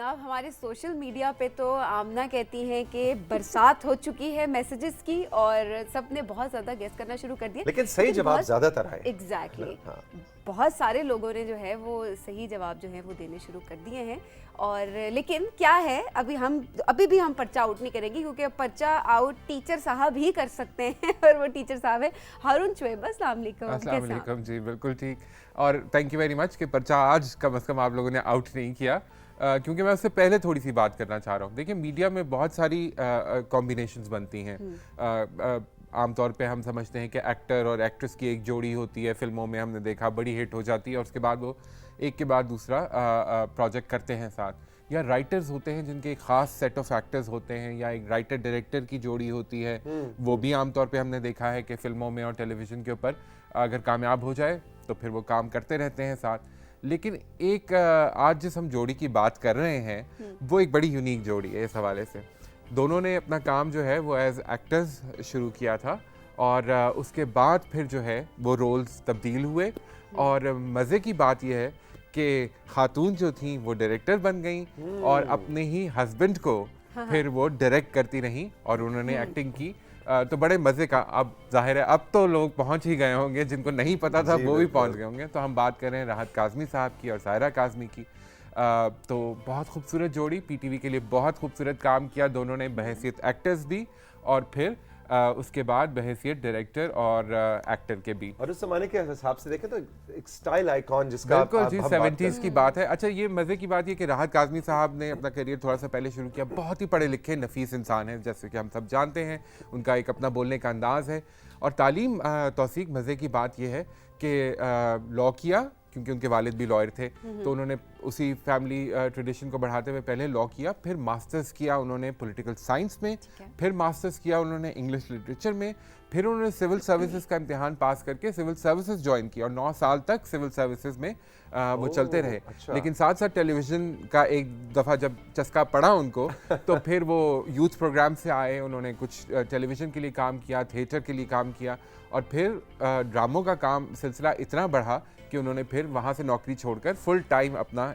जनाब हमारे social media पे तो आमना कहती हैं कि बरसात हो चुकी है मैसेजेस की और सबने बहुत ज़्यादा गेस करना शुरू कर दिया, लेकिन सही जवाब ज़्यादातर आए। एग्जैक्टली हाँ। बहुत सारे लोगों ने जो है वो सही जवाब जो है वो देने शुरू कर दिए हैं। और लेकिन क्या है, अभी भी हम पर्चा आउट नहीं करेंगे क्योंकि अब पर्चा आउट टीचर साहब ही कर सकते हैं और वो टीचर साहब है हारून चुएब। अस्सलाम वालेकुम। जी बिल्कुल ठीक। और थैंक यू वेरी मच कि पर्चा आज कम से कम आप लोगों ने आउट नहीं किया, क्योंकि मैं उससे पहले थोड़ी सी बात करना चाह रहा हूँ। देखिए, मीडिया में बहुत सारी कॉम्बिनेशंस बनती हैं। आमतौर पे हम समझते हैं कि एक्टर और एक्ट्रेस की एक जोड़ी होती है, फिल्मों में हमने देखा बड़ी हिट हो जाती है और उसके बाद वो एक के बाद दूसरा प्रोजेक्ट करते हैं साथ, या राइटर्स होते हैं जिनके एक ख़ास सेट ऑफ एक्टर्स होते हैं, या एक राइटर डायरेक्टर की जोड़ी होती है। वो भी आमतौर पे हमने देखा है कि फिल्मों में और टेलीविज़न के ऊपर अगर कामयाब हो जाए तो फिर वो काम करते रहते हैं साथ। लेकिन एक आज जिस हम जोड़ी की बात कर रहे हैं वो एक बड़ी यूनिक जोड़ी है इस हवाले से। दोनों ने अपना काम जो है वो एज एक्टर्स शुरू किया था और उसके बाद फिर जो है वो रोल्स तब्दील हुए। और मज़े की बात यह है कि खातून जो थी वो डायरेक्टर बन गई और अपने ही हस्बैंड को फिर वो डायरेक्ट करती रहीं और उन्होंने एक्टिंग की। तो बड़े मज़े का, अब जाहिर है अब तो लोग पहुंच ही गए होंगे, जिनको नहीं पता था वो भी पहुंच गए होंगे। तो हम बात कर रहे हैं राहत काज़मी साहब की और सायरा काज़मी की। तो बहुत खूबसूरत जोड़ी, पीटीवी के लिए बहुत खूबसूरत काम किया दोनों ने बहैसियत एक्टर्स भी और फिर उसके बाद बहैसियत डायरेक्टर और एक्टर के भी। और उस जमाने के हिसाब से देखें तो एक स्टाइल आइकॉन जिसका बिल्कुल जी 70s की बात है। अच्छा, ये मज़े की बात ये कि राहत काज़मी साहब ने अपना करियर थोड़ा सा पहले शुरू किया। बहुत ही पढ़े लिखे नफीस इंसान है, जैसे कि हम सब जानते हैं। उनका एक अपना बोलने का अंदाज़ है और तालीम तौसीक। मज़े की बात यह है कि लॉ किया, क्योंकि उनके वालिद भी लॉयर थे, तो उन्होंने उसी फैमिली ट्रेडिशन को बढ़ाते हुए पहले लॉ किया, फिर मास्टर्स किया उन्होंने पॉलिटिकल साइंस में, फिर मास्टर्स किया उन्होंने इंग्लिश लिटरेचर में, फिर उन्होंने सिविल सर्विसेज का इम्तिहान पास करके सिविल सर्विसेज ज्वाइन किया और 9 साल तक सिविल सर्विसेज में वो चलते रहे। अच्छा। लेकिन साथ साथ टेलीविज़न का एक दफ़ा जब चस्का पड़ा उनको तो फिर वो यूथ प्रोग्राम से आए, उन्होंने कुछ टेलीविज़न के लिए काम किया, थिएटर के लिए काम किया और फिर ड्रामों का काम सिलसिला इतना बढ़ा कि उन्होंने फिर वहाँ से नौकरी छोड़कर फुल टाइम अपना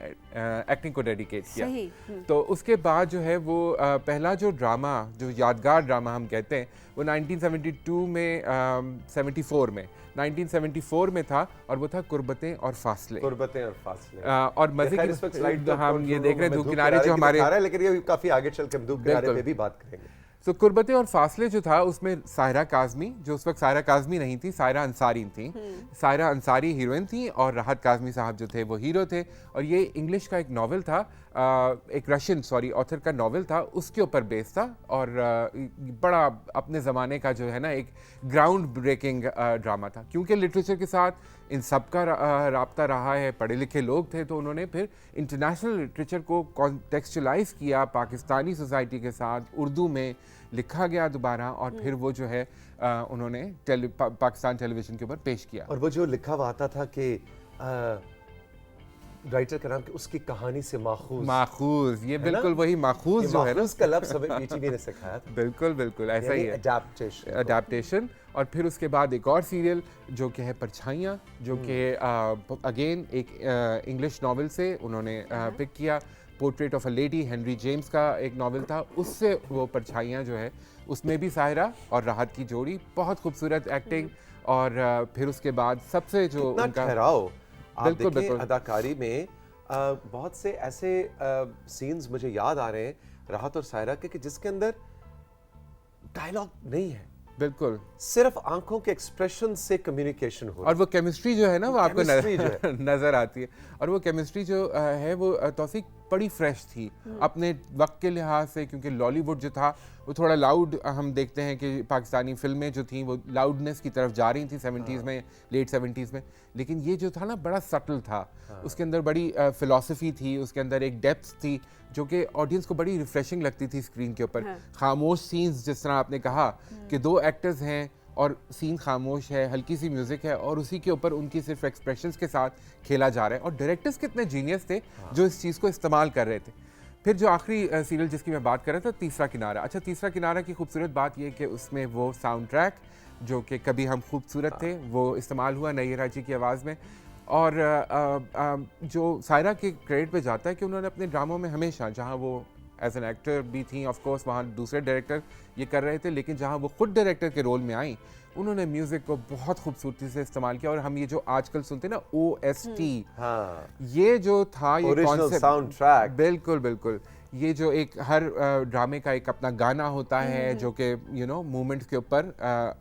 एक्टिंग को डेडिकेट किया। तो उसके बाद जो है वो पहला जो ड्रामा, जो यादगार ड्रामा हम कहते हैं, वो 1972 में 1974 में था और वो था कुर्बतें और फासले। और मजे की स्लाइड हम ये देख रहे हैं, धूप किनारे जो हमारे, लेकिन ये काफी आगे चल के हम धूप किनारे पे भी बात करेंगे। तो कुर्बतें और फासले जो था उसमें सायरा काज़मी, जो उस वक्त सायरा काज़मी नहीं थी, सायरा अंसारी थी। सायरा अंसारी हीरोइन थी और राहत काज़मी साहब जो थे वो हीरो थे। और ये इंग्लिश का एक नॉवेल था, एक रशियन ऑथर का नॉवेल था, उसके ऊपर बेस्ड था और बड़ा अपने ज़माने का जो है ना एक ग्राउंड ब्रेकिंग ड्रामा था। क्योंकि लिटरेचर के साथ इन सब का राब्ता रहा है, पढ़े लिखे लोग थे, तो उन्होंने फिर इंटरनेशनल लिटरेचर को कॉन्टेक्चुअलाइज किया पाकिस्तानी सोसाइटी के साथ, उर्दू में लिखा गया दोबारा और फिर वो जो है उन्होंने पाकिस्तान टेलीविज़न के ऊपर पेश किया। और वो जो लिखा हुआ आता था कि राइटर का नाम कि उसकी कहानी से माखूज, ये बिल्कुल वही माखूज जो है ना, उसका लफ्ज़ हमें पीटीवी ने सिखाया था। बिल्कुल ऐसा ही है, अडैप्टेशन। और फिर उसके बाद एक और सीरियल जो कि है परछाइयाँ, जो कि अगेन एक इंग्लिश नॉवेल से उन्होंने पिक किया। Portrait of a lady, Henry James का एक नॉवेल था, उससे वो परछाइयाँ जो है उसमें भी सायरा और राहत की जोड़ी, बहुत खूबसूरत एक्टिंग। और फिर उसके बाद सबसे जो उनका ठहराव आप देखें अदाकारी में, बहुत से ऐसे सीन्स मुझे याद आ रहे हैं राहत और सायरा के कि जिसके अंदर डायलॉग नहीं है, बिल्कुल सिर्फ आंखों के एक्सप्रेशन से कम्युनिकेशन हो, और वो केमिस्ट्री जो है ना वो आपको नजर आती है। और वो केमिस्ट्री जो है वो तौसीक बड़ी फ्रेश थी अपने वक्त के लिहाज से, क्योंकि लॉलीवुड जो था वो थोड़ा लाउड, हम देखते हैं कि पाकिस्तानी फिल्में जो थी वो लाउडनेस की तरफ जा रही थी 70s में, लेट 70s में। लेकिन ये जो था ना बड़ा सटल था, उसके अंदर बड़ी फिलॉसफी थी, उसके अंदर एक डेप्थ थी जो कि ऑडियंस को बड़ी रिफ्रेशिंग लगती थी स्क्रीन के ऊपर। खामोश सीन्स, जिस तरह आपने कहा कि 2 एक्टर्स हैं और सीन खामोश है, हल्की सी म्यूजिक है और उसी के ऊपर उनकी सिर्फ एक्सप्रेशंस के साथ खेला जा रहा है। और डायरेक्टर्स कितने जीनियस थे जो इस चीज़ को इस्तेमाल कर रहे थे। फिर जो आखिरी सीरियल जिसकी मैं बात कर रहा था, तीसरा किनारा। अच्छा, तीसरा किनारा की खूबसूरत बात यह कि उसमें वो साउंड ट्रैक जो कि कभी हम खूबसूरत थे वो इस्तेमाल हुआ नैयरा जी की आवाज़ में। और जो सायरा के क्रेडिट पे जाता है कि उन्होंने अपने ड्रामों में हमेशा, जहाँ वो एज एन एक्टर भी थी ऑफ कोर्स, वहाँ दूसरे डायरेक्टर ये कर रहे थे, लेकिन जहाँ वो खुद डायरेक्टर के रोल में आई, उन्होंने म्यूजिक को बहुत खूबसूरती से इस्तेमाल किया। और हम ये जो आजकल सुनते हैं ना OST, हाँ, ये जो था, ये ओरिजिनल कॉन्सेप्ट, साउंड ट्रैक, बिल्कुल बिल्कुल, ये जो एक हर ड्रामे का एक अपना गाना होता है जो कि मूवमेंट के ऊपर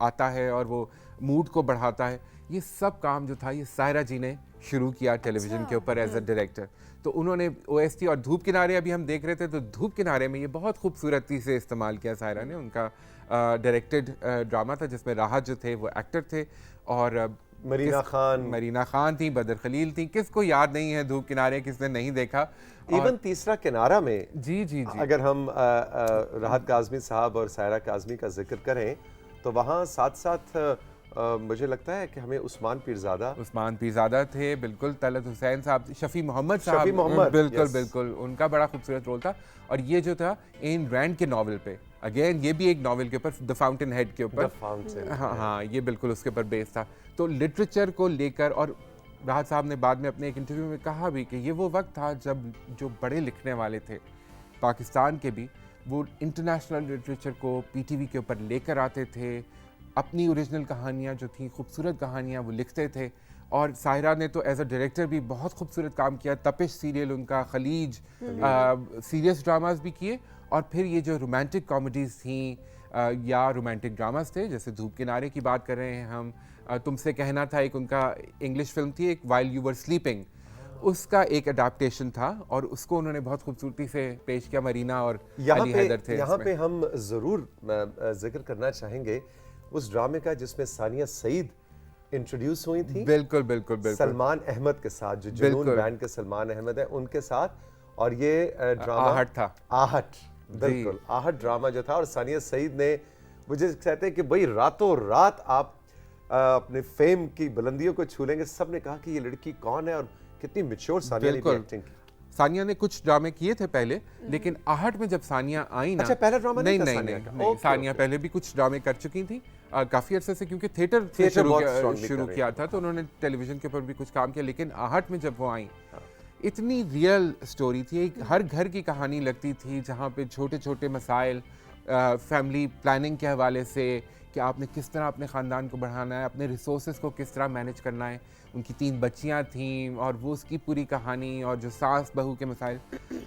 आता है और वो मूड को बढ़ाता है, ये सब काम जो था ये सायरा जी ने शुरू किया टेलीविजन के ऊपर एज अ डायरेक्टर। तो उन्होंने OST और धूप किनारे अभी हम देख रहे थे, तो धूप किनारे में ये बहुत खूबसूरती से इस्तेमाल किया सायरा ने। उनका डायरेक्टेड ड्रामा था जिसमें राहत जो थे वो एक्टर थे, और मरीना खान थी, बदर खलील थी, किसको याद नहीं है धूप किनारे, किसने नहीं देखा। इवन तीसरा किनारा में जी जी जी, अगर हम राहत काज़मी साहब और सायरा काज़मी का जिक्र करें तो वहाँ साथ साथ मुझे लगता है कि हमें उस्मान पीरज़ादा थे, बिल्कुल, तलत हुसैन साहब, शफी मोहम्मद साहब, बिल्कुल बिल्कुल, उनका बड़ा खूबसूरत रोल था। और ये जो था एन रैंड के नॉवल पे, अगेन ये भी एक नॉवल के ऊपर, द फाउंटेन हेड के ऊपर, हाँ, ये बिल्कुल उसके ऊपर बेस्ड था। तो लिटरेचर को लेकर, और राहत साहब ने बाद में अपने एक इंटरव्यू में कहा भी कि ये वो वक्त था जब जो बड़े लिखने वाले थे पाकिस्तान के भी, वो इंटरनेशनल लिटरेचर को PTV के ऊपर लेकर आते थे, अपनी ओरिजिनल कहानियाँ जो थी, खूबसूरत कहानियाँ वो लिखते थे। और सायरा ने तो एज अ डायरेक्टर भी बहुत खूबसूरत काम किया, तपिश सीरियल उनका, खलीज, सीरियस ड्रामास भी किए, और फिर ये जो रोमांटिक कॉमेडीज़ थी या रोमांटिक ड्रामास थे, जैसे धूप किनारे की बात कर रहे हैं हम, तुमसे कहना था एक उनका इंग्लिश फिल्म थी, एक वाइल यू वर स्लीपिंग, उसका एक अडाप्टेशन था, और उसको उन्होंने बहुत खूबसूरती से पेश किया। मरीना और अली हैदर थे। यहाँ पे हम ज़रूर जिक्र करना चाहेंगे उस ड्रामे का जिसमें सानिया सईद इंट्रोड्यूस हुई थी, बिल्कुल बिल्कुल बिल्कुल, सलमान अहमद के साथ, जो जुनून बैंड के सलमान अहमद है उनके साथ, और ये ड्रामा आहट था, आहट, बिल्कुल आहट ड्रामा जो था। और सानिया सईद ने, मुझे कहते हैं कि भाई रातों रात आप अपने फेम की बुलंदियों को छू लेंगे। सब ने कहा कि ये लड़की कौन है और कितनी मैच्योर सानिया ने एक्टिंग की। सानिया ने कुछ ड्रामे किए थे पहले, लेकिन आहट में जब सानिया आई ना, अच्छा, पहला ड्रामा नहीं, सानिया पहले भी कुछ ड्रामे कर चुकी थी काफी अरसे से, क्योंकि थिएटर शुरू किया था, तो उन्होंने टेलीविजन के ऊपर भी कुछ काम किया। लेकिन आहट में जब वो आई, इतनी रियल स्टोरी थी, एक हर घर की कहानी लगती थी, जहाँ पे छोटे छोटे मसाइल, फैमिली प्लानिंग के हवाले से, कि आपने किस तरह अपने ख़ानदान को बढ़ाना है, अपने रिसोर्सेज को किस तरह मैनेज करना है। उनकी 3 बच्चियां थीं, और वो उसकी पूरी कहानी, और जो सास बहू के मसाइल,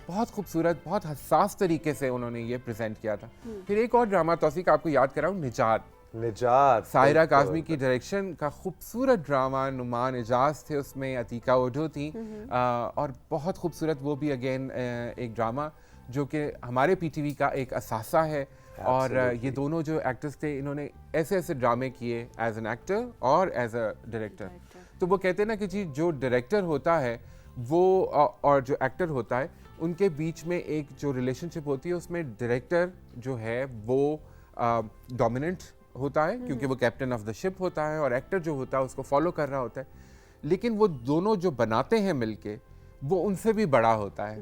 बहुत खूबसूरत, बहुत हसास तरीके से उन्होंने ये प्रेजेंट किया था। फिर एक और ड्रामा तौसीक आपको याद कराऊँ, निजात, सायरा काज़मी की डायरेक्शन का खूबसूरत ड्रामा, नुमान एजाज थे उसमें, अतीका ओढो थी, और बहुत खूबसूरत वो भी अगेन एक ड्रामा जो कि हमारे PTV का एक असासा है। और ये दोनों जो एक्टर्स थे, इन्होंने ऐसे ऐसे ड्रामे किए एज एन एक्टर और एज अ डायरेक्टर। तो वो कहते हैं ना कि जी, जो डायरेक्टर होता है वो और जो एक्टर होता है, उनके बीच में एक जो रिलेशनशिप होती है, उसमें डायरेक्टर जो है वो डोमिनेंट होता है, क्योंकि वो कैप्टन ऑफ द शिप होता है, और एक्टर जो होता है उसको फॉलो कर रहा होता है। लेकिन वो दोनों जो बनाते हैं मिलके, वो उनसे भी बड़ा होता है,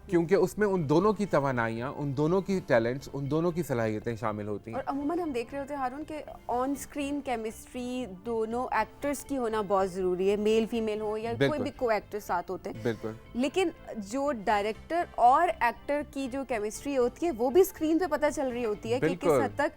क्योंकि उसमें उन दोनों की तवानाइयाँ, उन दोनों की टैलेंट्स, उन दोनों की सलाहियतें शामिल होती हैं। और अमूमन हम देख रहे होते हैं हारून के ऑन स्क्रीन केमिस्ट्री दोनों एक्टर्स की होना बहुत ज़रूरी है, मेल फीमेल हो या कोई भी को एक्टर साथ होते हैं, बिल्कुल। लेकिन जो डायरेक्टर और एक्टर की जो केमिस्ट्री होती है, वो भी स्क्रीन पे पता चल रही होती है कि किस हद तक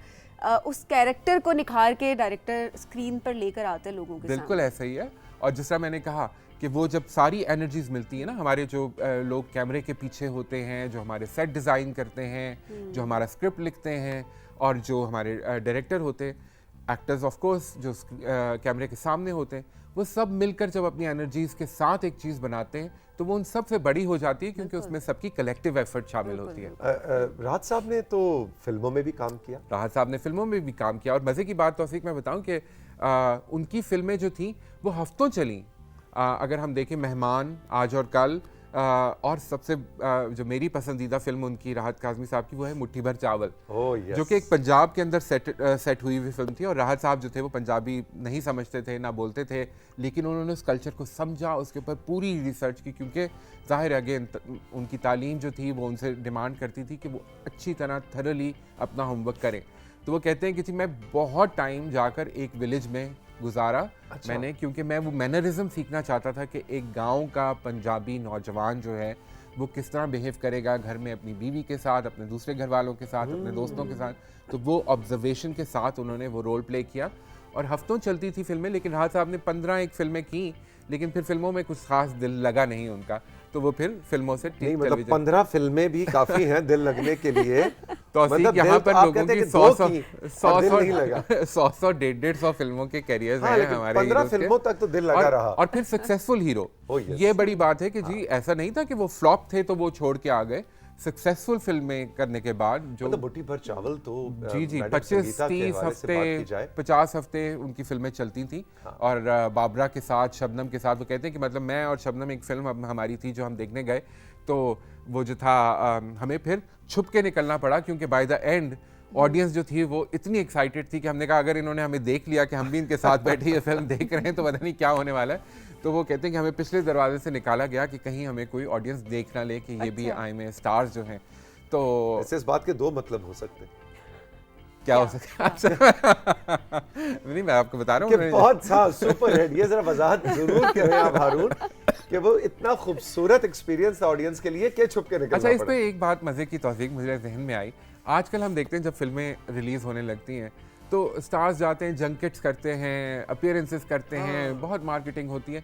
उस कैरेक्टर को निखार के डायरेक्टर स्क्रीन पर लेकर आते हैं लोगों के सामने। बिल्कुल ऐसा ही है। और जिस तरह मैंने कहा कि वो जब सारी एनर्जीज मिलती है ना, हमारे जो लोग कैमरे के पीछे होते हैं, जो हमारे सेट डिज़ाइन करते हैं, जो हमारा स्क्रिप्ट लिखते हैं, और जो हमारे डायरेक्टर होते हैं, एक्टर्स ऑफ कोर्स जो कैमरे के सामने होते हैं, वो सब मिलकर जब अपनी एनर्जीज के साथ एक चीज़ बनाते हैं, तो वो उन सब से बड़ी हो जाती है, क्योंकि उसमें सबकी कलेक्टिव एफर्ट शामिल होती है। राहत साहब ने तो फिल्मों में भी काम किया, और मज़े की बात तौसीक मैं बताऊं कि उनकी फिल्में जो थी वो हफ्तों चली। अगर हम देखें मेहमान, आज और कल, और सबसे जो मेरी पसंदीदा फिल्म उनकी राहत काज़मी साहब की, वो है मुट्ठी भर चावल, जो कि एक पंजाब के अंदर सेट हुई हुई फिल्म थी। और राहत साहब जो थे वो पंजाबी नहीं समझते थे, ना बोलते थे, लेकिन उन्होंने उस कल्चर को समझा, उसके ऊपर पूरी रिसर्च की, क्योंकि ज़ाहिर है अगेन उनकी तालीम जो थी वो उनसे डिमांड करती थी कि वो अच्छी तरह थरली अपना होमवर्क करें। तो वो कहते हैं कि जी, मैं बहुत टाइम जाकर एक विलेज में गुजारा मैंने, क्योंकि मैं वो मैनरिज्म सीखना चाहता था कि एक गांव का पंजाबी नौजवान जो है वो किस तरह बिहेव करेगा घर में अपनी बीवी के साथ, अपने दूसरे घर वालों के साथ, अपने दोस्तों के साथ। तो वो ऑब्जर्वेशन के साथ उन्होंने वो रोल प्ले किया और हफ्तों चलती थी फिल्में। लेकिन राहत साहब ने 15 एक फिल्में की, लेकिन फिर फिल्मों में कुछ खास दिल लगा नहीं उनका, तो वो फिर फिल्मों से नहीं, मतलब 15 फिल्में भी काफी हैं दिल लगने के लिए। तो मतलब यहाँ पर आप लोगों कहते की हैं कि 100 नहीं लगा। 100-150 फिल्मों के कैरियर्स हाँ, हैं लेकिन हमारे 15 हीरोज के। फिल्मों तक तो दिल लगा रहा। और फिर सक्सेसफुल हीरो, Oh, yes. ये बड़ी बात है कि जी ऐसा नहीं था कि वो फ्लॉप थे तो वो छोड़ के आ गए। सक्सेसफुल फिल्में करने के बाद जो मतलब बुट्टी भर चावल तो जी मैडम 25-30 संगीता के हवाले से बात की जाए। 50 हफ्ते उनकी फिल्में चलती थी। और बाबरा के साथ, शबनम के साथ, वो कहते हैं कि मतलब मैं और शबनम एक फिल्म हमारी थी जो हम देखने गए, तो वो जो था हमें फिर छुप के निकलना पड़ा, क्योंकि बाय द एंड ऑडियंस जो थी वो इतनी एक्साइटेड थी कि हमने कहा अगर इन्होंने हमें देख लिया कि हम भी इनके साथ बैठे ये फिल्म देख रहे हैं तो पता नहीं क्या होने वाला है। तो वो कहते हैं कि हमें पिछले दरवाजे से निकाला गया कि कहीं हमें कोई ऑडियंस देख ना ले कि ये भी आए में स्टार्स जो हैं। तो ऐसे इस बात के दो मतलब हो सकते हैं। क्या हो सकता है? नहीं, मैं आपको बता रहा कि हूँ बहुत सा सुपर हिट, ये जरा वजाहत जरूर करें आप हारून कि वो इतना खूबसूरत एक्सपीरियंस था ऑडियंस के लिए कि छुप के निकलना अच्छा, इस पड़ा। पे एक बात मजे की तौफीक मुझे जहन में आई। आजकल हम देखते हैं जब फिल्में रिलीज होने लगती हैं तो स्टार्स जाते हैं, जंकेट्स करते हैं, अपीयरेंसेस करते हैं, बहुत मार्केटिंग होती है।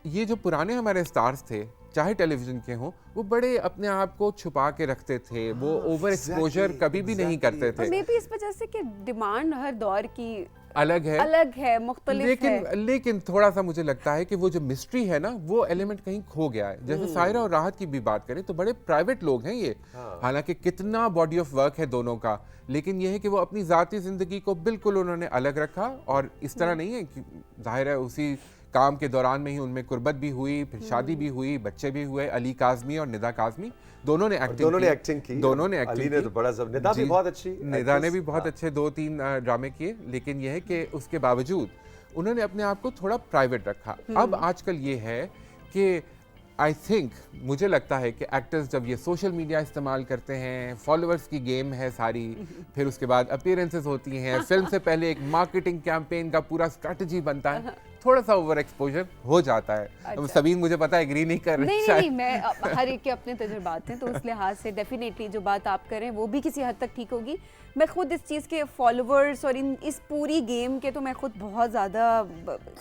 ये जो पुराने हमारे स्टार्स थे, चाहे टेलीविजन के हों, वो बड़े अपने आप को छुपा के रखते थे, वो ओवर एक्सपोजर कभी भी नहीं करते थे। मे भी इस वजह से कि डिमांड हर दौर की अलग है, मुख्तलिफ है। लेकिन थोड़ा सा मुझे लगता है कि वो जो मिस्ट्री है ना, वो एलिमेंट कहीं खो गया है। जैसे सायरा और राहत की भी बात करें तो बड़े प्राइवेट लोग हैं ये, हालांकि कितना बॉडी ऑफ वर्क है दोनों का, लेकिन ये है कि वो अपनी जाती जिंदगी को बिल्कुल उन्होंने अलग रखा। और इस तरह नहीं है कि जाहिर है उसी काम के दौरान में ही उनमें कुर्बत भी हुई, फिर शादी भी हुई, बच्चे भी हुए। अली काज़मी और निदा काज़मी दोनों ने एक्टिंग की। अली ने तो बड़ा निदा भी बहुत अच्छी, निदा ने भी बहुत अच्छे 2-3 ड्रामे किए, लेकिन यह है कि उसके बावजूद उन्होंने अपने आप को थोड़ा प्राइवेट रखा। अब आजकल ये है कि आई थिंक, मुझे लगता है कि एक्टर्स जब ये सोशल मीडिया इस्तेमाल करते हैं, फॉलोअर्स की गेम है सारी, फिर उसके बाद अपीयरेंसेस होती हैं, फिल्म से पहले एक मार्केटिंग कैंपेन का पूरा स्ट्रैटेजी बनता है, थोड़ा सा ओवर एक्सपोजर हो जाता है। अच्छा। सबीन मुझे पता है एग्री नहीं कर रही। नहीं, मैं हर एक के अपने तजुर्बात हैं, तो उस लिहाज से डेफिनेटली जो बात आप करें वो भी किसी हद तक ठीक होगी। मैं खुद इस चीज़ के फॉलोअर्स और इस पूरी गेम के तो मैं खुद बहुत ज़्यादा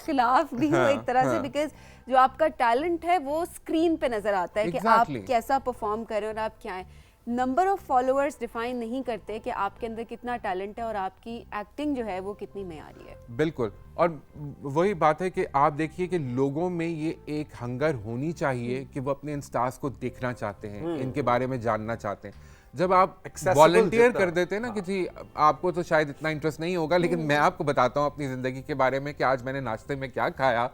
खिलाफ भी हूँ एक तरह से, बिकॉज जो आपका टैलेंट है वो स्क्रीन पे नज़र आता है कि आप कैसा परफॉर्म करें और आप क्या हैं। नंबर ऑफ फॉलोअर्स डिफाइन नहीं करते कि आपके अंदर कितना टैलेंट है और आपकी एक्टिंग जो है वो कितनी मेयारी है। बिल्कुल, और वही बात है कि आप देखिए कि लोगों में ये एक हंगर होनी चाहिए कि वो अपने इन स्टार्स को देखना चाहते हैं, इनके बारे में जानना चाहते हैं। जब आप वॉलंटियर कर देते हैं ना कि जी आपको तो शायद इतना इंटरेस्ट नहीं होगा, लेकिन मैं आपको बताता हूँ अपनी ज़िंदगी के बारे में कि आज मैंने नाश्ते में क्या खाया,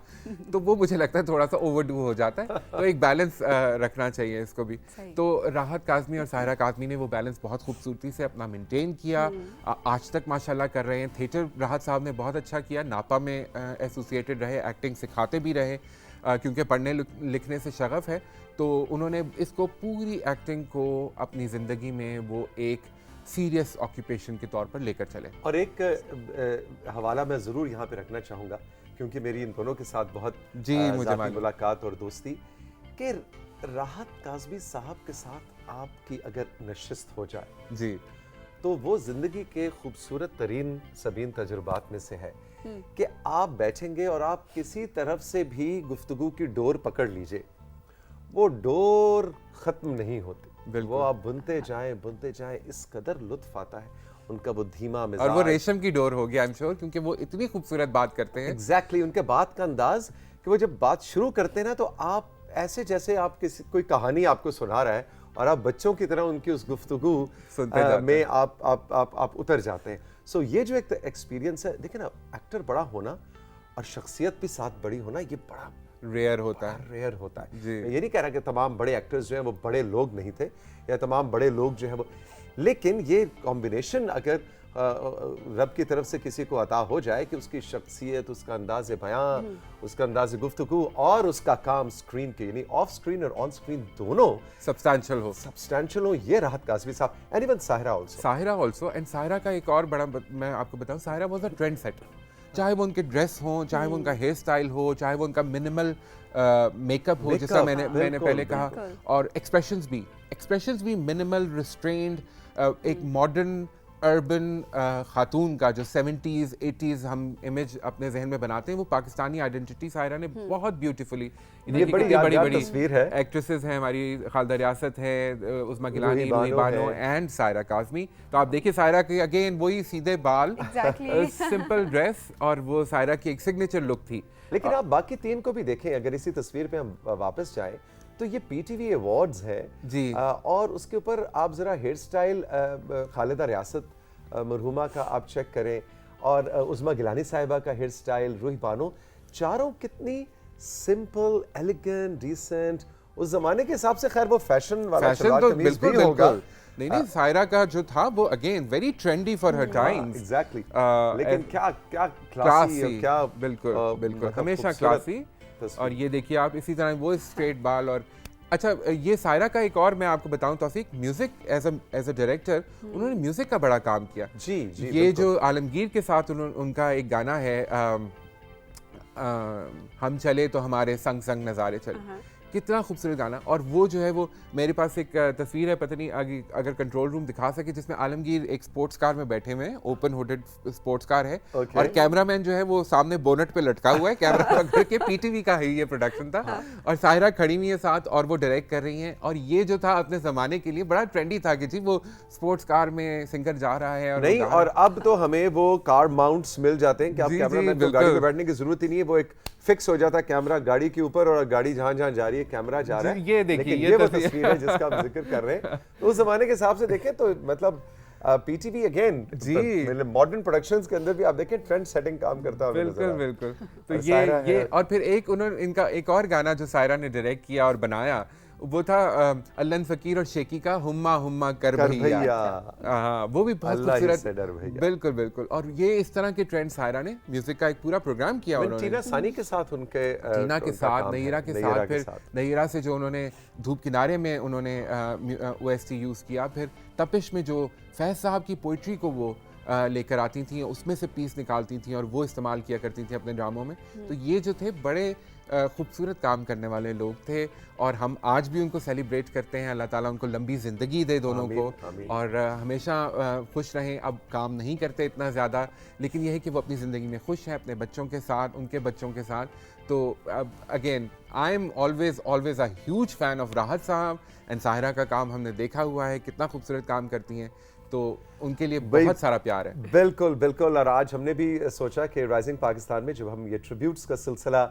तो वो मुझे लगता है थोड़ा सा ओवरडू हो जाता है। तो एक बैलेंस रखना चाहिए इसको भी। तो राहत काज़मी और सायरा काज़मी ने वो बैलेंस बहुत खूबसूरती से अपना मेंटेन किया, आज तक माशाल्लाह कर रहे हैं। थिएटर राहत साहब ने बहुत अच्छा किया, नापा में एसोसिएटेड रहे, एक्टिंग सिखाते भी रहे, क्योंकि पढ़ने लिखने से शगफ है, तो उन्होंने इसको पूरी एक्टिंग को अपनी ज़िंदगी में वो एक सीरियस ऑक्यूपेशन के तौर पर लेकर चले। और एक हवाला मैं ज़रूर यहाँ पे रखना चाहूँगा, क्योंकि मेरी इन दोनों के साथ बहुत ज़ाती मुलाकात और दोस्ती, कि राहत काज़मी साहब के साथ आपकी अगर नशिस्त हो जाए जी, तो वो ज़िंदगी के खूबसूरत तरीन सबीन तजुर्बात में से है कि आप बैठेंगे और आप किसी तरफ से भी गुफ्तगू की डोर पकड़ लीजिए, वो डोर ख़त्म नहीं होती, वो आप बुनते जाएं, इस कदर लुत्फ आता है उनका वो धीमा मिजाज। और वो रेशम की डोर होगी आई एम श्योर, क्योंकि वो इतनी खूबसूरत बात करते हैं। एग्जैक्टली, उनके बात का अंदाज कि वो जब बात शुरू करते हैं ना, तो आप ऐसे जैसे आप किसी कोई कहानी आपको सुना रहा है और आप बच्चों की तरह उनकी उस गुफ्तगू में आप उतर जाते हैं। सो ये जो एक एक्सपीरियंस है, देखिए ना, एक्टर बड़ा होना और शख्सियत भी साथ बड़ी होना, ये बड़ा रेयर होता है मैं ये नहीं कह रहा कि तमाम बड़े एक्टर्स जो हैं वो बड़े लोग नहीं थे, या तमाम बड़े लोग जो हैं वो, लेकिन ये कॉम्बिनेशन अगर रब की तरफ से किसी को अता हो जाए कि उसकी शख्सियत, उसका अंदाज बयां, उसका अंदाज गुफ्तगू और उसका काम स्क्रीन के, यानी ऑफ स्क्रीन और ऑन स्क्रीन दोनों सब्सटैंशियल हो, ये राहत काज़मी साहब, and even Sahira also. And Sahira का एक और बड़ा मैं आपको बताऊं, Sahira was a trend setter. चाहे वो उनके ड्रेस हो, चाहे वो उनका हेयर स्टाइल हो, चाहे वो उनका मिनिमल मेकअप हो, जैसा मैंने पहले कहा, और एक्सप्रेशंस भी मिनिमल, रिस्ट्रेन्ड, एक मॉडर्न अर्बन खातून का जो 70s 80s हम इमेज अपने जहन में बनाते हैं, वो पाकिस्तानी आइडेंटिटी सायरा ने बहुत ब्यूटीफुली, ये बड़ी यादगार तस्वीर है। एक्ट्रेसेस हैं हमारी, खालदा रियासत है, उस्मा गिलानी, रूही बानो एंड सायरा काज़मी। तो आप देखिए सायरा के अगेन वही सीधे बाल, सिंपल ड्रेस, और वो सायरा की एक सिग्नेचर लुक थी। लेकिन आप बाकी तीन को भी देखें, अगर इसी तस्वीर पे हम वापस जाएं तो ये पीटीवी अवार्ड्स है जी, और उसके ऊपर आप जरा हेयर स्टाइल खालिदा रियासत मरहुमा का आप चेक करें, और उस्मा गिलानी साहिबा का हेयर स्टाइल, रूही बानो, चारों कितनी सिंपल, एलिगेंट, डिसेंट, उस जमाने के हिसाब से। खैर वो फैशन वाला तो बिल्कुल होगा, नहीं सायरा का जो था वो again very trendy for her times. Exactly, लेकिन क्या क्लासी और क्या बिल्कुल हमेशा क्लासी। और ये देखिए आप इसी तरह वो स्ट्रेट बाल। और अच्छा, ये सायरा का एक और मैं आपको बताऊं तौफीक, म्यूजिक एज अ डायरेक्टर उन्होंने म्यूजिक का बड़ा काम किया। जी, ये जो आलमगीर के साथ उनका एक गाना है, हम चले तो हमारे संग संग नज़ारे चले, कितना खूबसूरत गाना। और वो जो है वो मेरे पास एक तस्वीर है, पता नहीं अगर कंट्रोल रूम दिखा सके, जिसमें आलमगीर एक स्पोर्ट्स कार में बैठे हुए हैं, ओपन हुडेड स्पोर्ट्स कार है, और कैमरामैन जो है वो सामने बोनट पे लटका हुआ है, कैमरा पकड़ के। पीटीवी का ही ये प्रोडक्शन था, और सायरा खड़ी हुई है साथ, और वो डायरेक्ट कर रही हैं। और ये जो था अपने ज़माने के लिए बड़ा ट्रेंडी था कि जी वो स्पोर्ट्स कार में सिंगर जा रहा है। और नहीं, और अब तो हमें वो कार माउंट्स मिल जाते हैं कि आप कैमरामैन को गाड़ी में बैठने की जरूरत ही नहीं है, वो एक फिक्स हो जाता है कैमरा गाड़ी के ऊपर, और गाड़ी जहां जहां जा रही है कैमरा जा रहा है। ये देखिए, ये वो तस्वीर है जिसका आप जिक्र कर रहे हैं। तो उस जमाने के हिसाब से देखें तो मतलब पीटीवी अगेन जी, मतलब मॉडर्न प्रोडक्शंस के अंदर भी आप देखें ट्रेंड सेटिंग काम करता है। बिल्कुल। तो ये और फिर एक उन्होंने इनका एक और गाना जो सायरा ने डायरेक्ट किया और बनाया, वो था अल्लन फकीर और शेकी का हुम्मा हुम्मा कर भैया। हाँ, वो भी बहुत खूबसूरत। बिल्कुल। और ये इस तरह के ट्रेंड सायरा ने म्यूजिक का एक पूरा प्रोग्राम किया उन्होंने। टीना सानी के साथ, टीना के साथ, नहीरा के साथ, फिर नहीरा से जो उन्होंने धूप किनारे में उन्होंने ओएसटी यूज़ किया, फिर तपिश में जो फैज साहब की पोइट्री को वो लेकर आती थी, उसमें से पीस निकालती थी और वो इस्तेमाल किया करती थी अपने ड्रामों में। तो ये जो थे बड़े खूबसूरत काम करने वाले लोग थे, और हम आज भी उनको सेलिब्रेट करते हैं। अल्लाह ताला उनको लंबी ज़िंदगी दे दोनों को, और हमेशा खुश रहें। अब काम नहीं करते इतना ज़्यादा, लेकिन यह है कि वो अपनी ज़िंदगी में खुश हैं, अपने बच्चों के साथ, उनके बच्चों के साथ। तो again I am always a huge fan of राहत साहब एंड साहिरा का काम हमने देखा हुआ है, कितना खूबसूरत काम करती हैं, तो उनके लिए बहुत सारा प्यार है। बिल्कुल। और आज हमने भी सोचा कि राइजिंग पाकिस्तान में जब हम ये ट्रिब्यूट्स का सिलसिला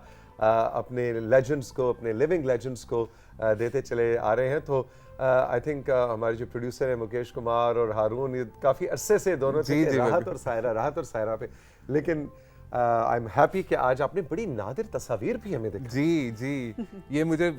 अपने लेजेंड्स को, अपने लिविंग लेजेंड्स को देते चले आ रहे हैं, तो आई थिंक हमारे जो प्रोड्यूसर हैं मुकेश कुमार और हारून, ये काफ़ी अरसे से दोनों थे राहत और सायरा पे। लेकिन आई एम हैप्पी कि आज आपने बड़ी नादिर तस्वीर भी हमें दिखाई। जी ये मुझे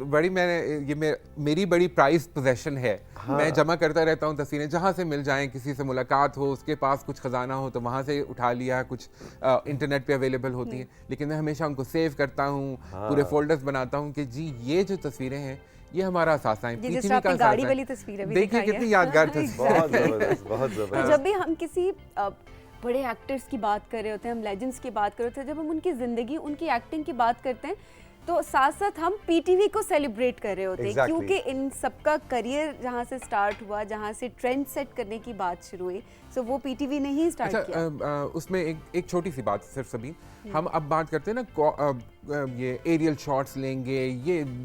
मेरी बड़ी प्राइज पोजेशन है। हाँ। मैं जमा करता रहता हूँ तस्वीरें, जहाँ से मिल जाएं, किसी से मुलाकात हो, उसके पास कुछ खजाना हो तो वहाँ से उठा लिया, कुछ इंटरनेट पे अवेलेबल होती हैं, लेकिन मैं हमेशा उनको सेव करता हूँ। हाँ। पूरे फोल्डर्स बनाता हूँ कि जी ये जो तस्वीरें हैं ये हमारा असासा है, पीटीवी का गाड़ी वाली तस्वीर है, देखिए कितनी यादगार तस्वीर। बहुत जबरदस्त। जब भी हम किसी बड़े एक्टर्स की बात कर रहे होते हैं, हम लेजेंड्स की बात कर रहे होते हैं, जब हम उनकी ज़िंदगी, उनकी एक्टिंग की बात करते हैं, तो साथ साथ हम पीटीवी को सेलिब्रेट कर रहे होते हैं। क्योंकि इन सबका करियर जहाँ से स्टार्ट हुआ, जहाँ से ट्रेंड सेट करने की बात शुरू हुई, सो वो पीटीवी ने ही स्टार्ट किया। उसमें एक छोटी सी बात सिर्फ सभी, हम अब बात करते हैं ना, ये एरियल शॉट्स लेंगे,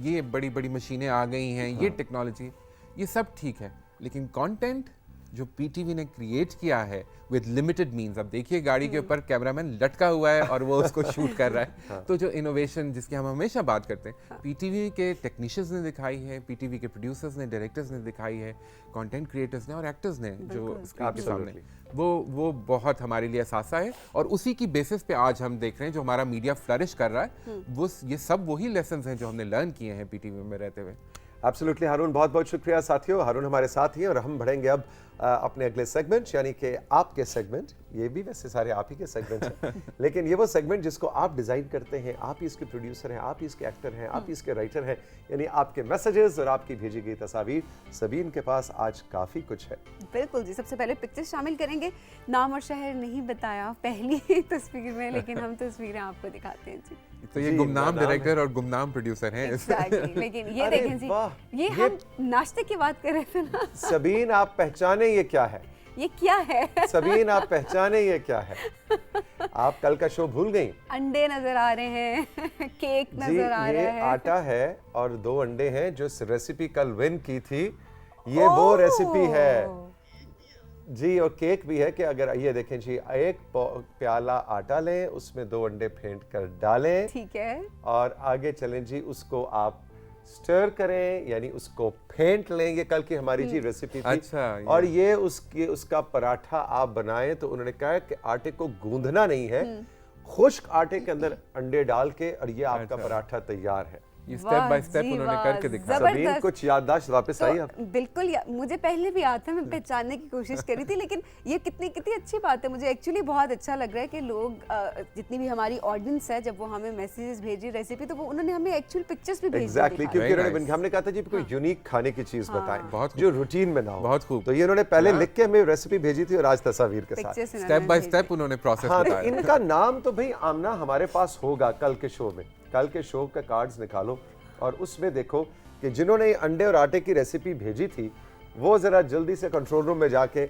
ये बड़ी बड़ी मशीनें आ गई हैं, ये टेक्नोलॉजी, ये सब ठीक है, लेकिन कंटेंट जो पीटीवी ने क्रिएट किया है विद लिमिटेड मींस, अब देखिए गाड़ी के ऊपर कैमरामैन लटका हुआ है और वो उसको शूट कर रहा है। हाँ। तो जो इनोवेशन जिसकी हम हमेशा बात करते हैं, हाँ। पीटीवी के टेक्नीशियंस ने दिखाई है, पीटीवी के प्रोड्यूसर्स ने, डायरेक्टर्स ने दिखाई है, कंटेंट क्रिएटर्स ने और एक्टर्स ने जो स्क्रीन के सामने, वो बहुत हमारे लिए असासा है। और उसी की बेसिस पे आज हम देख रहे हैं जो हमारा मीडिया फ्लरिश कर रहा है, वो ये सब वही लेसन्स हैं जो हमने लर्न किए हैं पीटीवी में रहते हुए। एब्सोल्युटली हारून, बहुत बहुत शुक्रिया साथियों। हारून हमारे साथ ही हैं और हम बढ़ेंगे अब अपने अगले सेगमेंट यानी कि आपके सेगमेंट, ये भी वैसे सारे आप ही के सेगमेंट हैं लेकिन ये वो सेगमेंट जिसको आप डिज़ाइन करते हैं, आप ही इसके प्रोड्यूसर हैं, आप ही इसके एक्टर हैं, आप ही इसके राइटर हैं, यानी आपके मैसेजेस और आपकी भेजी गई तस्वीर। सबीन के पास आज काफ़ी कुछ है। बिल्कुल जी, सबसे पहले पिक्चर शामिल करेंगे। नाम और शहर नहीं बताया पहली तस्वीर में, लेकिन हम तस्वीरें आपको दिखाते हैं जी। तो ये जी, गुमनाम नाम डायरेक्टर और गुमनाम प्रोड्यूसर हैं Exactly, लेकिन ये अरे देखें जी, वाह, ये हम नाश्ते की बात कर रहे थे ना। सबीन आप पहचाने ये क्या है? ये क्या है? सबीन आप पहचाने ये क्या है? आप कल का शो भूल गई? अंडे नजर आ रहे हैं, केक जी, नजर आ ये रहा है। आटा है और 2 अंडे हैं जो रेसिपी कल विन की थी। ये वो रेसिपी है जी। और केक भी है कि अगर ये देखें जी, एक प्याला आटा लें, उसमें 2 अंडे फेंट कर डालें, ठीक है। और आगे चलें जी, उसको आप स्टर करें यानी उसको फेंट लें। ये कल की हमारी जी रेसिपी थी। अच्छा, और ये उसका पराठा आप बनाएं तो उन्होंने कहा कि आटे को गूंदना नहीं है, खुश्क आटे के अंदर अंडे डाल के, और ये आपका पराठा तैयार है। ये स्टेप बाय स्टेप जी, उन्होंने वाह, करके दिखाया। जबरदस्त। सबीन कुछ याददाश्त वापस आई आप? बिल्कुल मुझे पहले भी याद था, मैं पहचानने की कोशिश करी थी, लेकिन ये कितनी कितनी अच्छी बात है। मुझे एक्चुअली बहुत अच्छा लग रहा है कि लोग जितनी भी हमारी ऑडियंस है, जब वो हमें मैसेजेस भेजी रेसिपी, तो वो उन्होंने हमें एक्चुअल पिक्चर्स भी भेजी। एग्जैक्टली, क्योंकि Very उन्होंने nice. हमने कहा था जी कोई यूनिक खाने की चीज बताएं बहुत खूब। जो रूटीन में ना हो। बहुत खूब। तो ये उन्होंने पहले लिख के हमें रेसिपी भेजी थी और आज तस्वीर के साथ। पिक्चर्स स्टेप बाय स्टेप उन्होंने प्रोसेस हाँ, तो बताया। इनका नाम तो भाई आमना हमारे पास होगा कल के शो में। कल के शो का कार्ड्स निकालो और उसमें देखो कि जिन्होंने अंडे और आटे की रेसिपी भेजी थी, वो जरा जल्दी से कंट्रोल रूम में जाके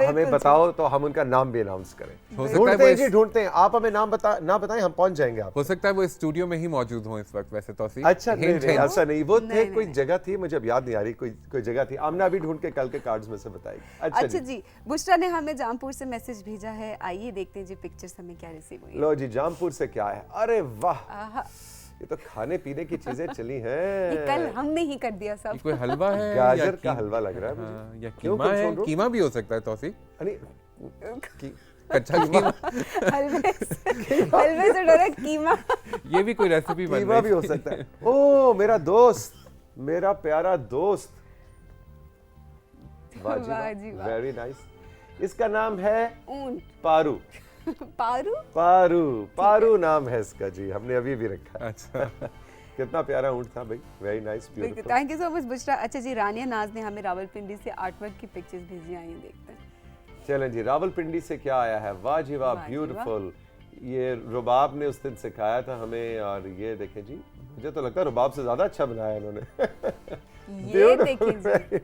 हमें बताओ तो हम उनका नाम भी अनाउंस करें। हो सकता है ढूंढते वो हैं जी, ढूंढते हैं। आप हमें नाम ना बताएं, हम पहुंच जाएंगे आप। हो सकता है वो स्टूडियो में ही मौजूद हो इस वक्त वैसे तो। अच्छा, नहीं, नहीं, ऐसा नहीं, वो थे नहीं, कोई नहीं। जगह थी, मुझे अब याद नहीं आ रही, कोई जगह थी। आमना अभी ढूंढ के कल के कार्ड्स में से बताएगी। अच्छा जी, जी, बुशरा ने हमें जामपुर से मैसेज भेजा है। आइए देखते हैं जी पिक्चर्स हमें क्या रिसीव हुई है। लो जी, जामपुर से क्या है? अरे वाह, आहा, ये तो खाने पीने की चीजें चली ये हैं। कल हमने ही कर दिया सब। ये कोई हलवा है गाजर का हलवा लग रहा है मुझे। हाँ, या क्यों कीमा है। Control room? कीमा भी हो सकता है तौसीफ, अरे, कच्चा कीमा। हलवे से डरा कीमा। ये भी कोई रेसिपी बन कीमा भी हो सकता है। ओ मेरा दोस्त, मेरा प्यारा दोस्त, वाह वाह जी जी, वाह, वाह। Very nice. इसका नाम है ऊंट। पारू। पारू। पारू नाम है इसका जी, हमने अभी भी रखा है। अच्छा, कितना प्यारा ऊंट था भाई, very nice, beautiful. Thank you so much Bushra. अच्छा जी, रानिया नाज ने हमें रावलपिंडी से आर्टवर्क की पिक्चर्स भेजी। आइए देखते हैं। चलें जी, रावलपिंडी से क्या आया है? वाह जी वाह, वाह जी वाह। ब्यूटीफुल। ये रुबाब ने उस दिन सिखाया था हमें, और ये देखें जी, मुझे तो लगता है रुबाब से ज्यादा अच्छा बनाया इन्होंने। ये देखें जी।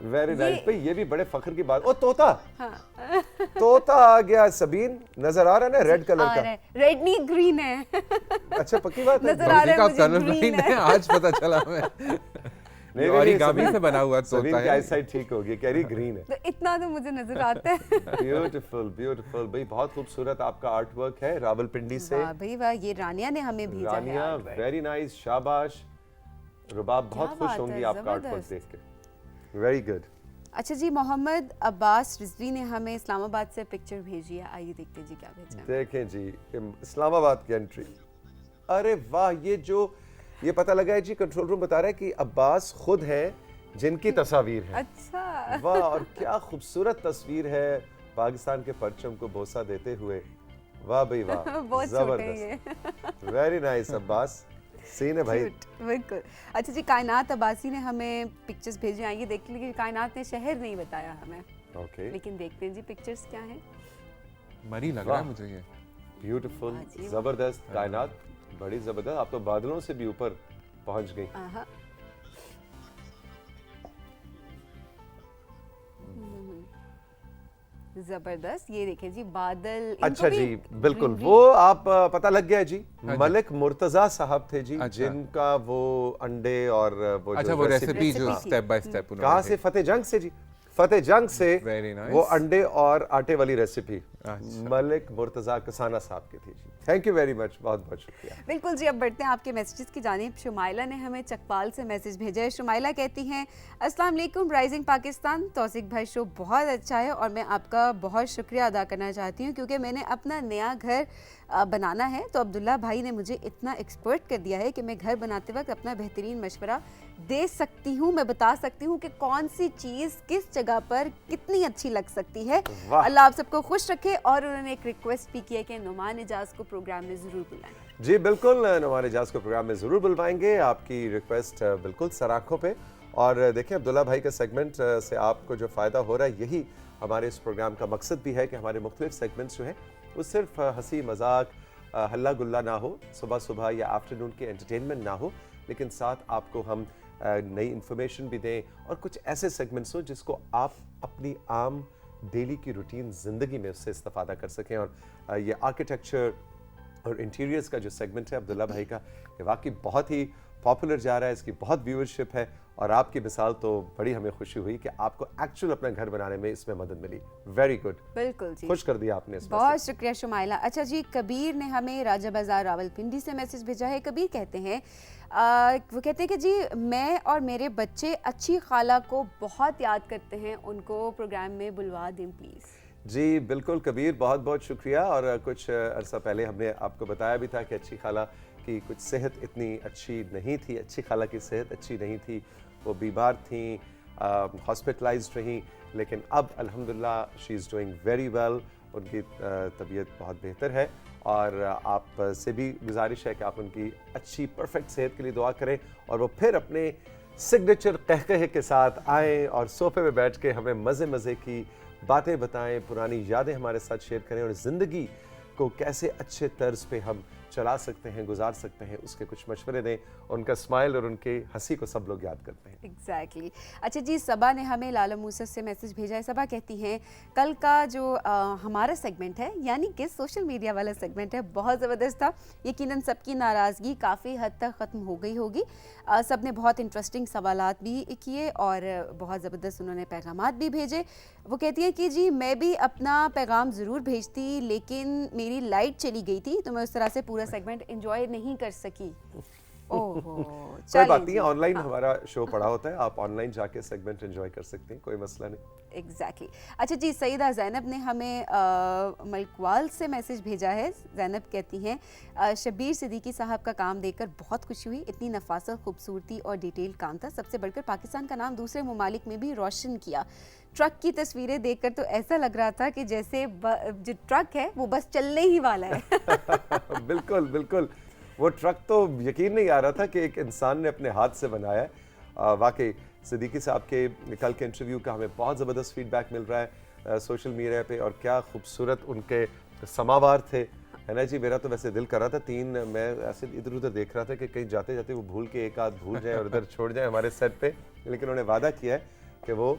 वेरी नाइस ये- भाई, ये भी बड़े फख्र की बात। ओ तोता, हाँ, तोता आ गया। सबीन नजर आ रहा है ना, रेड कलर आ का? रहा है। रेड नहीं, ग्रीन है। अच्छा, पक्की बात है। नजर आ रहा है का मुझे, कलर green ग्रीन है। है, आज पता चला हमें। नहीं, ओरिगामी सबीन- से बना हुआ सबीन तोता की है। आईसाइट ठीक होगी, कह रही ग्रीन है। तो इतना तो मुझे नजर आता है। ब्यूटीफुल ब्यूटीफुल भाई, बहुत खूबसूरत आपका आर्ट वर्क है रावलपिंडी से। वाह भाई वाह, ये रानिया ने हमें भेजा है रानिया, artwork। वेरी नाइस, शाबाश। रुबाब बहुत क्या खुश बात होंगी है, आपका आर्ट वर्क जबरदस्त। देख के। Very good. अच्छा जी, मोहम्मद अब्बास रिजवी ने हमें इस्लामाबाद से पिक्चर भेजी है। आइए देखते हैं जी क्या भेजा है। देखें जी, इस्लामाबाद की एंट्री। अरे वाह, ये पता लगा है जी, कंट्रोल रूम बता रहा है कि अब्बास खुद हैं जिनकी तस्वीर है। अच्छा, वाह, और क्या खूबसूरत तस्वीर है, पाकिस्तान के परचम को बोसा देते हुए। वाह भाई वाह, बहुत छोटे हैं ये। जबरदस्त, वेरी नाइस अब्बास, सीन है भाई। Cute, बिल्कुल। अच्छा जी, कायनात अब्बासी ने हमें पिक्चर्स भेजी। आइए देख लीजिए। कायनात ने शहर नहीं बताया हमें, ओके, लेकिन देखते हैं जी पिक्चर्स क्या हैं। मरी लग रहा है वाह। मुझे ये। ब्यूटीफुल, वाह जी, वाह। जबरदस्त कायनात, बड़ी जबरदस्त। आप तो बादलों से भी ऊपर पहुंच गई। आहा। जबरदस्त। ये देखें जी, बादल। इनको अच्छा भी जी, बिल्कुल, greenery- वो आप पता लग गया जी, हाँ जी। मलिक मुर्तजा साहब थे जी, अच्छा। जिनका वो अंडे और वो अच्छा, जो वो रेसिपी जो रेसिपी थी। स्टेप बाय स्टेप कहाँ से? फतेह जंग से जी, फतेह जंग से। Very nice. वो अंडे और आटे वाली रेसिपी अच्छा। मलिक मुर्तजा कसाना साहब की थी जी। थैंक यू वेरी मच, बहुत बहुत शुक्रिया। बिल्कुल जी। अब बढ़ते हैं आपके मैसेजेस की जानिब। शुमाइला ने हमें चकपाल से मैसेज भेजा है। शुमाइला कहती हैं, अस्सलाम वालेकुम राइजिंग पाकिस्तान, तौसिक भाई शो बहुत अच्छा है और मैं आपका बहुत शुक्रिया अदा करना चाहती हूँ क्योंकि मैंने अपना नया घर बनाना है तो अब्दुल्ला भाई ने मुझे इतना एक्सपर्ट कर दिया है कि मैं घर बनाते वक्त अपना बेहतरीन मशवरा दे सकती हूँ, मैं बता सकती हूँ कि कौन सी चीज़ किस जगह पर कितनी अच्छी लग सकती है। वाह। अल्लाह आप सबको खुश रखे। और उन्होंने एक रिक्वेस्ट भी किया कि नुमान इजाज़ को प्रोग्राम में ज़रूर बुलाएं। जी बिल्कुल, नुमान इजाज़ को प्रोग्राम में ज़रूर बुलवाएंगे, आपकी रिक्वेस्ट बिल्कुल सर आँखों पे। और देखिए अब्दुल्ला भाई के सेगमेंट से आपको जो फ़ायदा हो रहा है, यही हमारे इस प्रोग्राम का मकसद भी है कि हमारे मुख्तलिफ सेगमेंट्स जो हैं वो सिर्फ हंसी मजाक हल्ला गुल्ला ना हो, सुबह सुबह या आफ्टरनून के एंटरटेनमेंट ना हो, लेकिन साथ आपको हम नई इन्फॉर्मेशन भी दें और कुछ ऐसे सेगमेंट्स हो जिसको आप अपनी आम डेली की रूटीन ज़िंदगी में उससे इस्तेफादा कर सकें। और ये आर्किटेक्चर और इंटीरियर्स का जो सेगमेंट है अब्दुल्ला भाई का, ये वाकई बहुत ही पॉपुलर जा रहा है, इसकी बहुत व्यूअरशिप है। और आपकी मिसाल तो बड़ी हमें खुशी हुई कि आपको एक्चुअल अपना घर बनाने में इसमें मदद मिली। वेरी गुड, बिल्कुल जी, खुश कर दिया आपने इसमें से। बहुत शुक्रिया शुमाइला। अच्छा जी, कबीर ने हमें राजा बाजार रावलपिंडी से मैसेज भेजा है। कबीर कहते हैं वो कहते हैं कि जी मैं और मेरे बच्चे अच्छी खाला को बहुत याद करते हैं, उनको प्रोग्राम में बुलवा दें प्लीज़। जी बिल्कुल कबीर, बहुत बहुत शुक्रिया। और कुछ अरसा पहले हमने आपको बताया भी था कि अच्छी खाला की कुछ सेहत इतनी अच्छी नहीं थी, अच्छी खाला की सेहत अच्छी नहीं थी, वो बीमार थी, हॉस्पिटलाइज्ड रहीं, लेकिन अब अल्हम्दुलिल्लाह she is doing very well, उनकी तबीयत बहुत बेहतर है। और आप से भी गुजारिश है कि आप उनकी अच्छी परफेक्ट सेहत के लिए दुआ करें और वो फिर अपने सिग्नेचर कहकहे के साथ आएँ और सोफे में बैठ के हमें मज़े मज़े की बातें बताएं, पुरानी यादें हमारे साथ शेयर करें और ज़िंदगी को कैसे अच्छे तर्ज पे हम चला सकते हैं, गुजार सकते हैं, उसके कुछ मशवरे दें। उनका स्माइल और उनके हंसी को सब लोग याद करते हैं। एग्जैक्टली अच्छा जी, सबा ने हमें लाला मूसा से मैसेज भेजा है। सबा कहती हैं कल का जो हमारा सेगमेंट है, यानी कि सोशल मीडिया वाला सेगमेंट है, बहुत ज़बरदस्त था। यकीनन सबकी नाराज़गी काफ़ी हद तक ख़त्म हो गई होगी। सब ने बहुत इंटरेस्टिंग सवालात भी किए और बहुत ज़बरदस्त उन्होंने पैगामात भी भेजे। वो कहती हैं कि जी मैं भी अपना पैगाम ज़रूर भेजती, लेकिन मेरी लाइट चली गई थी तो मैं उस तरह से पूरा सेगमेंट एंजॉय नहीं कर सकी। ओहो, कोई बात नहीं, ऑनलाइन हमारा शो पड़ा होता है, आप ऑनलाइन जाके सेगमेंट एंजॉय कर सकते हैं, कोई मसला नहीं। एग्जैक्टली अच्छा जी, सईदा ज़ैनब ने हमें मलकवाल से मैसेज भेजा है। ज़ैनब कहती हैं शब्बीर सिद्दीकी साहब का काम देखकर बहुत खुशी हुई, इतनी नफासत, खूबसूरती और डिटेल काम था। सबसे बढ़कर पाकिस्तान का नाम दूसरे ममालिक में भी रोशन किया। ट्रक की तस्वीरें देखकर तो ऐसा लग रहा था कि जैसे जो ट्रक है वो बस चलने ही वाला है। बिल्कुल बिल्कुल, वो ट्रक तो यकीन नहीं आ रहा था कि एक इंसान ने अपने हाथ से बनाया है। वाकई सिद्दीकी साहब के कल के इंटरव्यू का हमें बहुत ज़बरदस्त फीडबैक मिल रहा है सोशल मीडिया पे, और क्या खूबसूरत उनके समावार थे, है ना जी। मेरा तो वैसे दिल कर रहा था, मैं ऐसे इधर उधर देख रहा था कि कहीं जाते जाते वो भूल के एक आध भूल जाए और उधर छोड़ जाए हमारे सेट पे, लेकिन उन्होंने वादा किया है कि वो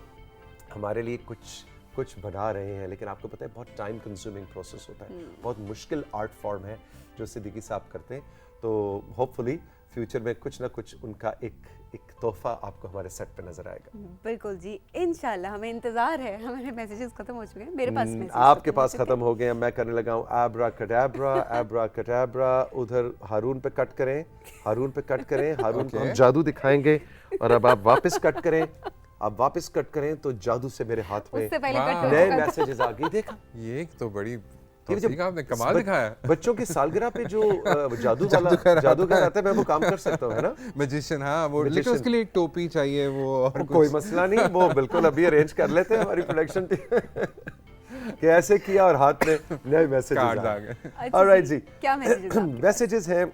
हमारे लिए कुछ बना रहे हैं। लेकिन आपको पता है बहुत टाइम कंज्यूमिंग प्रोसेस होता है, बहुत मुश्किल आर्ट फॉर्म है जो सिद्दीकी साहब करते हैं। तो होपफुली फ्यूचर में कुछ ना कुछ उनका एक तोहफा आपको हमारे सेट पे नजर आएगा। बिल्कुल जी, इंशाल्लाह, हमें इंतजार है। हमारे मैसेजेस खत्म हो चुके हैं, मेरे पास मैसेज आपके पास खत्म हो गए। मैं करने लगा हूँ एब्रा कटाब्रा, एब्रा कटाब्रा। उधर हारून पे कट करें, हारून पे कट करें, हारून को हम जादू दिखाएंगे। और अब आप वापस कट करें, आप वापस कट करें तो जादू से मेरे हाथ में उससे पहले कट हो नए चुका था। मैसेजेस आ गए। देखा, ये तो बड़ी ये जो आपने कमाल दिखाया। बच्चों की सालगिरह पे जो जादूगर आता है, मैं वो काम कर सकता हूँ, है ना। मैजिशियन, हाँ वो, लेकिन Magician। उसके लिए एक टोपी चाहिए वो, और कोई मसला नहीं, वो बिल्कुल अभी अरेंज कर लेते हैं हमारी प्रोडक्शन टीम कि ऐसे किया और हाथ में नए मैसेजेस कार्ड आ आ गए। गए। ऑलराइट जी, क्या मैसेजेस आपके मैसेजेस हैं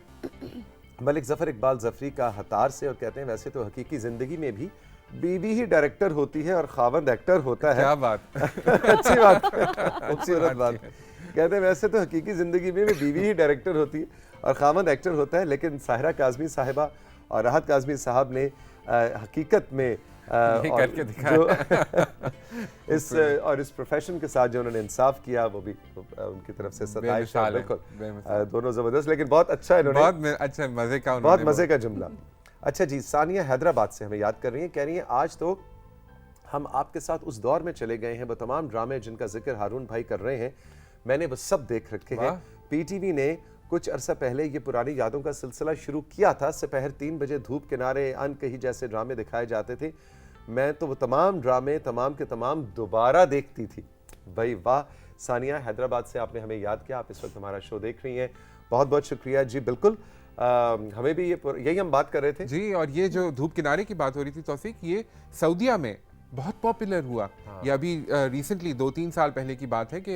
मलिक जफर इकबाल जफरी का हतार से, और कहते हैं वैसे तो हकीकी जिंदगी में भी बीवी ही डायरेक्टर होती है और खावंद एक्टर होता है। क्या बात। अच्छी बात, खूबसूरत बात। कहते हैं वैसे तो हकीकी ज़िंदगी में बीवी ही डायरेक्टर होती है और खामद एक्टर होता है, लेकिन साहिरा काज़मी साहिबा और राहत काज़मी साहब ने हकीकत में करके दिखाया। इस प्रोफेशन के साथ जो उन्होंने इंसाफ किया, वो भी उनकी तरफ से सताइश है। बिल्कुल, दोनों ज़बरदस्त, लेकिन बहुत अच्छा इन्होंने, बहुत अच्छा मज़े का, बहुत मज़े का जुमला। अच्छा जी, सानिया हैदराबाद से हमें याद कर रही हैं, कह रही हैं आज तो हम आपके साथ उस दौर में चले गए हैं, वो तमाम ड्रामे जिनका जिक्र हारून भाई कर रहे हैं, मैंने वो सब देख रखे हैं। पीटीवी ने कुछ अरसा पहले ये पुरानी यादों का सिलसिला शुरू किया था। दोपहर 3 बजे धूप किनारे, अनकही जैसे ड्रामे दिखाए जाते थे। मैं तो वो तमाम ड्रामे तमाम के तमाम दोबारा देखती थी। भाई वाह, सानिया हैदराबाद से आपने हमें याद किया, आप इस वक्त हमारा शो देख रही हैं, बहुत बहुत शुक्रिया जी। बिल्कुल हमें भी यही हम बात कर रहे थे जी। और ये जो धूप किनारे की बात हो रही थी तौफीक, ये सऊदीया में बहुत पॉपुलर हुआ। ये अभी रिसेंटली 2-3 साल पहले की बात है कि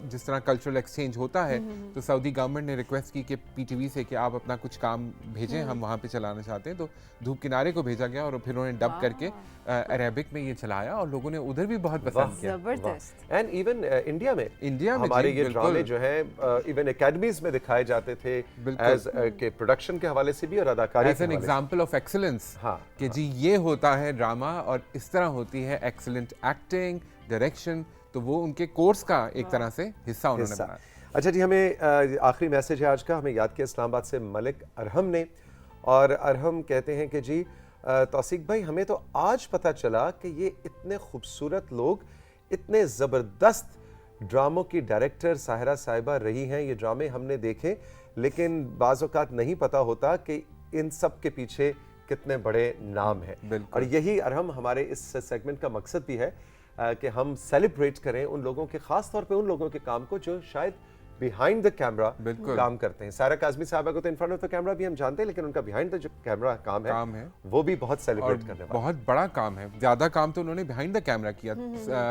जिस तरह कल्चरल एक्सचेंज होता है तो सऊदी गवर्नमेंट ने रिक्वेस्ट की कि पीटीवी से कि आप अपना कुछ काम भेजें, हम वहाँ पे चलाना चाहते हैं। तो धूप किनारे को भेजा गया और फिर उन्होंने डब करके अरेबिक में ये चलाया और लोगों ने उधर भी बहुत पसंद किया। जबरदस्त। एंड इवन इंडिया में जी, हमारे ये बिल्कुल। ड्रामे जो है इवन एकेडमीज में दिखाए जाते थे एज के प्रोडक्शन के हवाले से भी और अदाकारी एज के एन हवाले से। एग्जाम्पल ऑफ एक्सीलेंस हाँ, कि जी ये होता है ड्रामा और इस तरह होती है एक्सीलेंट एक्टिंग, डायरेक्शन। तो वो उनके कोर्स का एक तरह से हिस्सा उन्होंने हिस्सा। बनाया। अच्छा जी, हमें आखिरी मैसेज है आज का, हमें याद किया इस्लामाबाद से मलिक अरहम ने, और अरहम कहते हैं कि जी तौसीक भाई, हमें तो आज पता चला कि ये इतने खूबसूरत लोग, इतने ज़बरदस्त ड्रामों की डायरेक्टर साहिरा साहिबा रही हैं। ये ड्रामे हमने देखे, लेकिन बाज़ औक़ात नहीं पता होता कि इन सब के पीछे कितने बड़े नाम हैं। और यही अरहम हमारे इस सेगमेंट का मकसद भी है कि हम सेलिब्रेट करें उन लोगों के, ख़ास तौर पे उन लोगों के काम को जो शायद बिहाइंड द कैमरा काम करते हैं। सारा काज़मी साहबा को तो in front of the camera भी हम जानते हैं, लेकिन उनका बिहाइंड द जो कैमरा काम है वो भी बहुत सेलिब्रेट करने वाला, बहुत बड़ा काम है। ज़्यादा काम तो उन्होंने बिहाइंड द कैमरा किया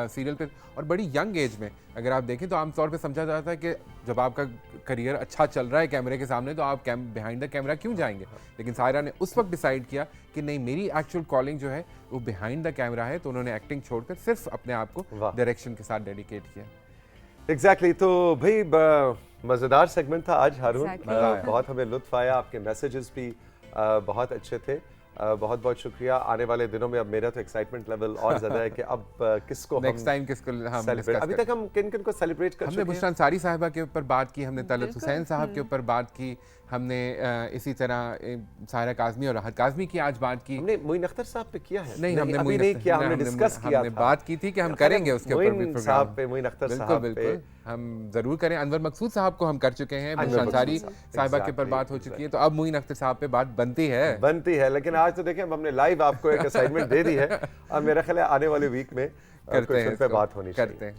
सीरियल पे, और बड़ी यंग एज में। अगर आप देखें तो आमतौर पे समझा जाता है कि जब आपका करियर अच्छा चल रहा है कैमरे के सामने तो आप बिहाइंड द कैमरा क्यों जाएंगे। लेकिन सायरा ने उस वक्त डिसाइड किया कि नहीं, मेरी एक्चुअल कॉलिंग जो है वो बिहाइंड द कैमरा है। तो उन्होंने एक्टिंग छोड़कर सिर्फ अपने आप को डायरेक्शन के साथ डेडिकेट किया। एग्जैक्टली। तो भाई मज़ेदार सेगमेंट था आज हारून। बहुत हमें लुत्फ आया, आपके मैसेजेस भी बहुत अच्छे थे। बहुत बहुत शुक्रिया। आने वाले दिनों में अब मेरा तो एक्साइटमेंट लेवल और ज्यादा है कि अब किसको नेक्स्ट टाइम किसको हम सेलिब्रेट, अभी तक हम किन किन को सेलिब्रेट कर चुके हैं। हमने बुशरा अंसारी साहिबा के ऊपर बात की, हमने तलत हुसैन साहब के ऊपर बात की, हमने इसी तरह साहिरा काज़मी और राहत काज़मी की आज बात की। हमने मोइन अख्तर साहब पे किया है? नहीं, हमने अभी नहीं किया, हमने डिस्कस किया था, बात की थी कि हम करेंगे उसके ऊपर भी प्रोग्राम पे। मोइन अख्तर साहब पे हम जरूर करें। अनवर मकसूद साहब को हम कर चुके हैं, बुशरा अंसारी साहिबा के ऊपर बात हो चुकी है, तो अब मोइन अख्तर साहब पे बात बनती है। लेकिन आज तो देखें हमने लाइव आपको एक असाइनमेंट दे दी है, अब मेरा ख्याल है आने वाले वीक में करते हैं, पे बात होनी चाहिए।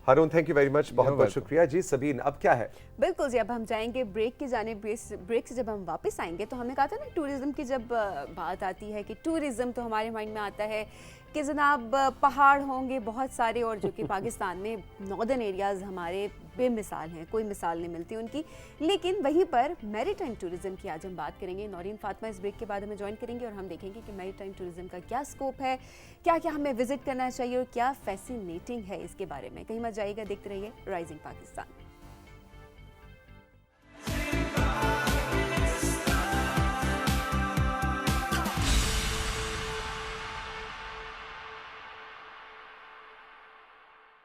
हारून, थैंक यू वेरी मच, बहुत बहुत शुक्रिया जी। सबीन, अब क्या है? बिल्कुल जी, अब हम जाएंगे ब्रेक की जाने। ब्रेक से जब हम वापस आएंगे तो हमने कहा था ना, टूरिज्म की जब बात आती है कि टूरिज्म तो हमारे माइंड में आता है कि जनाब पहाड़ होंगे बहुत सारे, और जो कि पाकिस्तान में नॉर्दर्न एरियाज़ हमारे बेमिसाल हैं, कोई मिसाल नहीं मिलती उनकी। लेकिन वहीं पर मैरीटाइम टूरिज्म की आज हम बात करेंगे। नौरीन फातिमा इस ब्रेक के बाद हमें ज्वाइन करेंगे और हम देखेंगे कि मैरीटाइम टूरिज्म का क्या स्कोप है, क्या क्या हमें विजिट करना चाहिए और क्या फैसिनेटिंग है इसके बारे में। कहीं मत जाइएगा, देखते रहिए राइजिंग पाकिस्तान।